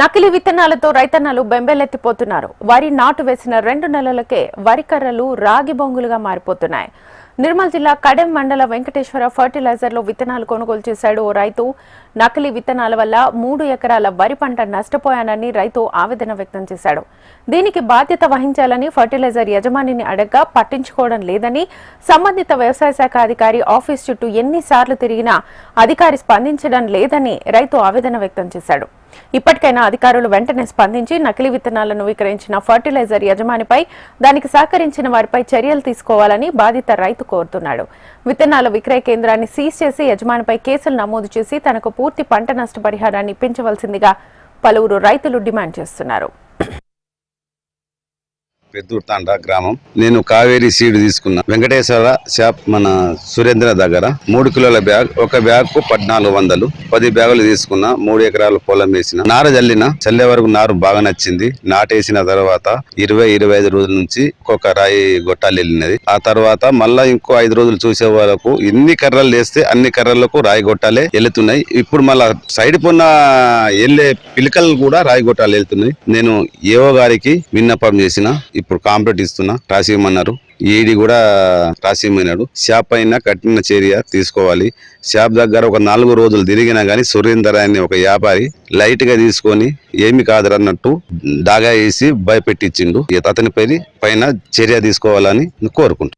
నకిలీ విత్తనాలతో రైతన్నలు బెంబేలెత్తిపోతున్నారు. వరి నాటు వేసిన 2 నెలలకే వరి కర్రలు రాగి బొంగులుగా మారిపోతున్నాయి. నిర్మల్ జిల్లా కడెం మండల వెంకటేశ్వర ఫర్టిలైజర్లో విత్తనాలు కొనుగోలు చేశాడు ఓ రైతు. నకిలీ విత్తనాల వల్ల 3 ఎకరాల వరి పంట నష్టపోయానని రైతు ఆవేదన వ్యక్తం చేశాడు. దీనికి బాధ్యత వహించాలని ఫర్టిలైజర్ యజమానిని అడగ్గా పట్టించుకోవడం లేదని, సంబంధిత వ్యవసాయ శాఖ అధికారి ఆఫీస్ చుట్టూ ఎన్నిసార్లు తిరిగినా అధికారి స్పందించడం లేదని రైతు ఆవేదన వ్యక్తం చేశాడు. ఇప్పటికైనా అధికారులు వెంటనే స్పందించి నకిలీ విత్తనాలను విక్రయించిన ఫర్టిలైజర్ యజమానిపై, దానికి సహకరించిన వారిపై చర్యలు తీసుకోవాలని బాధిత రైతు కోరుతున్నాడు. విత్తనాల విక్రయ కేంద్రాన్ని సీజ్ చేసి యజమానిపై కేసులు నమోదు చేసి తనకు పూర్తి పంట నష్టపరిహారాన్ని ఇప్పించవలసిందిగా పలువురు రైతులు డిమాండ్ చేస్తున్నారు. పెద్దూర్తాండ గ్రామం. నేను కావేరీ సీడ్ తీసుకున్నా. వెంకటేశ్వర షాప్ మన సురేంద్ర దగ్గర 3 కిలోల బ్యాగ్, ఒక బ్యాగ్ కు 1400, 10 బ్యాగులు తీసుకున్నా. 3 ఎకరాలు పొలం వేసిన, నార చల్లే వరకు నారు బాగా నచ్చింది. నాటేసిన తర్వాత 20-25 రోజుల నుంచి ఒక్కొక్క రాయి గొట్టాలు వెళ్ళినది. ఆ తర్వాత మళ్ళా ఇంకో 5 రోజులు చూసే వరకు ఎన్ని కర్రలు వేస్తే అన్ని కర్రలకు రాయి గొట్టాలే వెళ్తున్నాయి. ఇప్పుడు మళ్ళా సైడ్ పొన్న వెళ్ళే పిలకలు కూడా రాయి గొట్టాలు వెళ్తున్నాయి. నేను ఏఓ గారికి విన్నపం చేసిన, ఇప్పుడు కాంప్లీట్ ఇస్తున్నా, రాసిమన్నారు. ఈడీ కూడా రాసిమన్నాడు. షాప్ అయినా కఠిన చర్య తీసుకోవాలి. షాప్ దగ్గర ఒక 4 రోజులు తిరిగినా గానీ సురేందర్ అనే ఒక వ్యాపారి లైట్ గా తీసుకొని ఏమి కాదరన్నట్టు దాగా వేసి భయపెట్టించిండు. అతని పైన చర్య తీసుకోవాలని కోరుకుంటున్నాను.